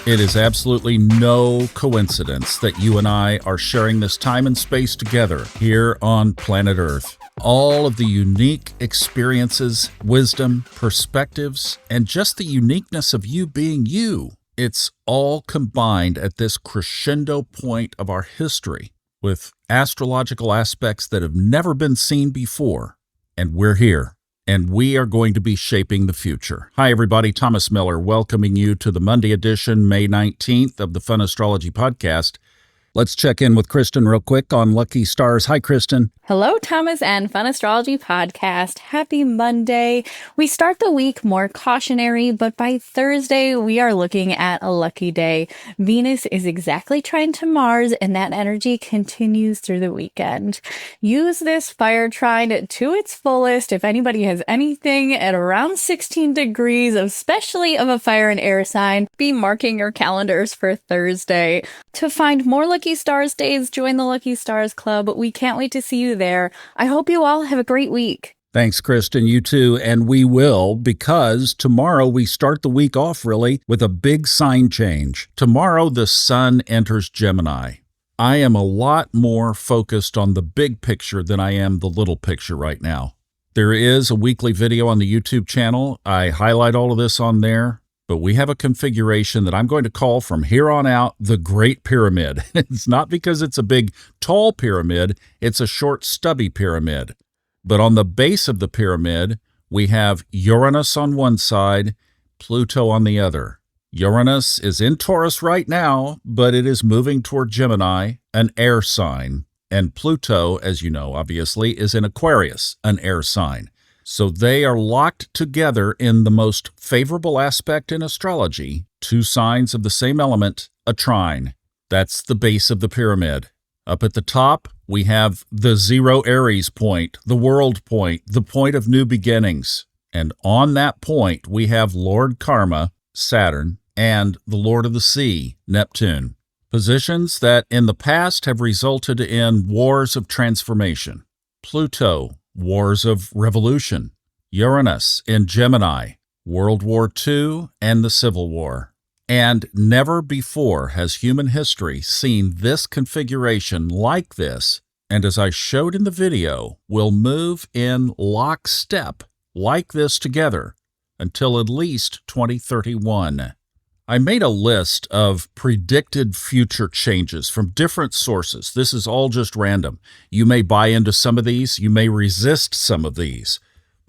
It is absolutely no coincidence that you and I are sharing this time and space together here on planet Earth. All of the unique experiences, wisdom, perspectives, and just the uniqueness of you being you. It's all combined at this crescendo point of our history with astrological aspects that have never been seen before. And we're here. And we are going to be shaping the future. Hi, everybody. Thomas Miller welcoming you to the Monday edition, May 19th of the Fun Astrology Podcast. Let's check in with Kristin real quick on Lucky Stars. Hi, Kristin. Hello, Thomas and Fun Astrology Podcast. Happy Monday. We start the week more cautionary, but by Thursday, we are looking at a lucky day. Venus is exactly trine to Mars, and that energy continues through the weekend. Use this fire trine to its fullest. If anybody has anything at around 16 degrees, especially of a fire and air sign, be marking your calendars for Thursday. To find more Lucky Stars days, join the Lucky Stars Club. We can't wait to see you there. I hope you all have a great week. Thanks, Kristin. You too. And we will, because tomorrow we start the week off really with a big sign change. Tomorrow the sun enters Gemini. I am a lot more focused on the big picture than I am the little picture right now. There is a weekly video on the YouTube channel. I highlight all of this on there. But we have a configuration that I'm going to call from here on out the Great Pyramid. It's not because it's a big, tall pyramid. It's a short, stubby pyramid. But on the base of the pyramid, we have Uranus on one side, Pluto on the other. Uranus is in Taurus right now, but it is moving toward Gemini, an air sign. And Pluto, as you know, obviously, is in Aquarius, an air sign. So they are locked together in the most favorable aspect in astrology, two signs of the same element, a trine. That's the base of the pyramid. Up at the top, we have the zero Aries point, the world point, the point of new beginnings. And on that point, we have Lord Karma, Saturn, and the Lord of the Sea, Neptune. Positions that in the past have resulted in wars of transformation. Pluto, wars of revolution. Uranus in Gemini, World War II and the Civil War. And never before has human history seen this configuration like this, and as I showed in the video, will move in lockstep like this together until at least 2031. I made a list of predicted future changes from different sources. This is all just random. You may buy into some of these, you may resist some of these.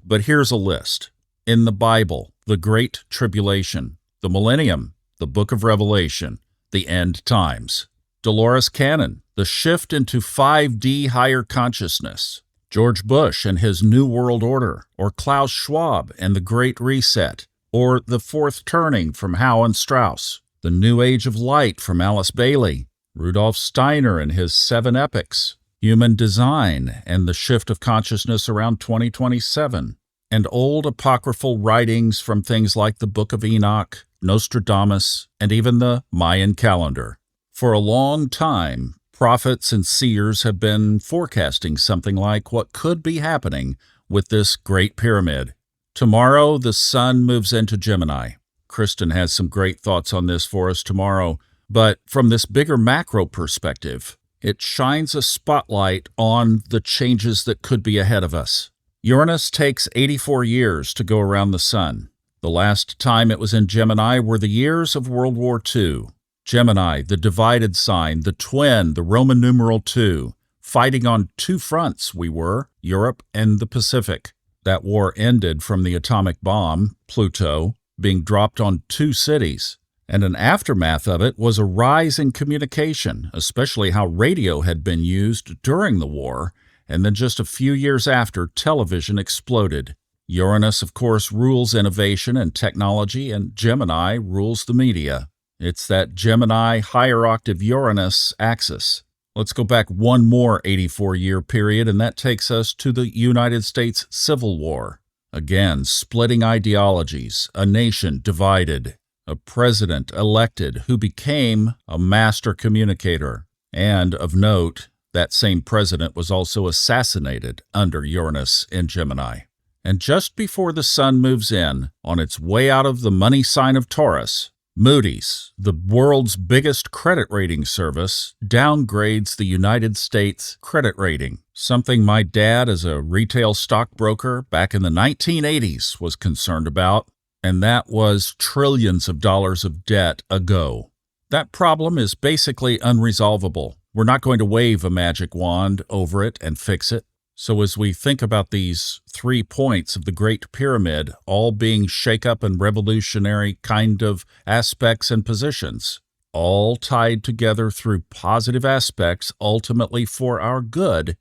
But here's a list. In the Bible, the Great Tribulation, the Millennium, the Book of Revelation, the End Times. Dolores Cannon, the shift into 5D higher consciousness. George Bush and his New World Order, or Klaus Schwab and the Great Reset. Or The Fourth Turning from Howe and Strauss, The New Age of Light from Alice Bailey, Rudolf Steiner and his 7 Epics, Human Design and the Shift of Consciousness around 2027, and old apocryphal writings from things like the Book of Enoch, Nostradamus, and even the Mayan calendar. For a long time, prophets and seers have been forecasting something like what could be happening with this Great Pyramid. Tomorrow, the sun moves into Gemini. Kristin has some great thoughts on this for us tomorrow, but from this bigger macro perspective, it shines a spotlight on the changes that could be ahead of us. Uranus takes 84 years to go around the sun. The last time it was in Gemini were the years of World War II. Gemini, the divided sign, the twin, the Roman numeral 2, fighting on two fronts we were, Europe and the Pacific. That war ended from the atomic bomb, Pluto, being dropped on 2 cities. And an aftermath of it was a rise in communication, especially how radio had been used during the war, and then just a few years after, television exploded. Uranus, of course, rules innovation and technology, and Gemini rules the media. It's that Gemini higher octave Uranus axis. Let's go back one more 84-year period, and that takes us to the United States Civil War. Again, splitting ideologies, a nation divided, a president elected who became a master communicator. And of note, that same president was also assassinated under Uranus in Gemini. And just before the sun moves in, on its way out of the money sign of Taurus, Moody's, the world's biggest credit rating service, downgrades the United States credit rating, something my dad as a retail stockbroker back in the 1980s was concerned about, and that was trillions of dollars of debt ago. That problem is basically unresolvable. We're not going to wave a magic wand over it and fix it. So as we think about these 3 points of the Great Pyramid all being shake-up and revolutionary kind of aspects and positions, all tied together through positive aspects ultimately for our good,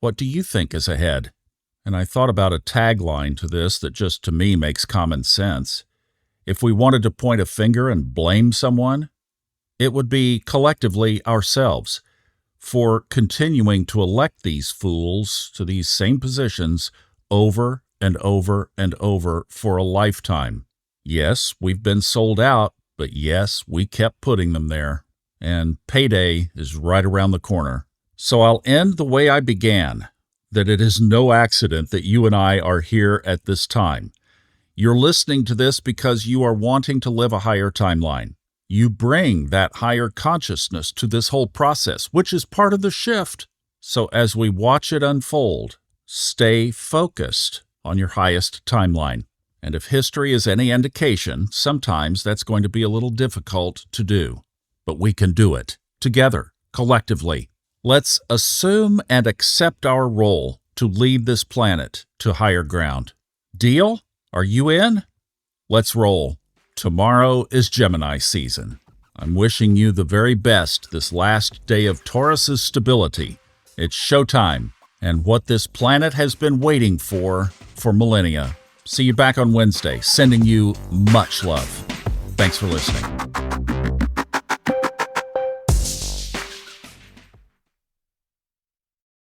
what do you think is ahead? And I thought about a tagline to this that just to me makes common sense. If we wanted to point a finger and blame someone, it would be collectively ourselves for continuing to elect these fools to these same positions over and over and over for a lifetime. Yes, we've been sold out, but yes, we kept putting them there. And payday is right around the corner. So I'll end the way I began, that it is no accident that you and I are here at this time. You're listening to this because you are wanting to live a higher timeline. You bring that higher consciousness to this whole process, which is part of the shift. So as we watch it unfold, stay focused on your highest timeline. And if history is any indication, sometimes that's going to be a little difficult to do. But we can do it, together, collectively. Let's assume and accept our role to lead this planet to higher ground. Deal? Are you in? Let's roll. Tomorrow is Gemini season. I'm wishing you the very best this last day of Taurus's stability. It's showtime, and what this planet has been waiting for millennia. See you back on Wednesday, sending you much love. Thanks for listening.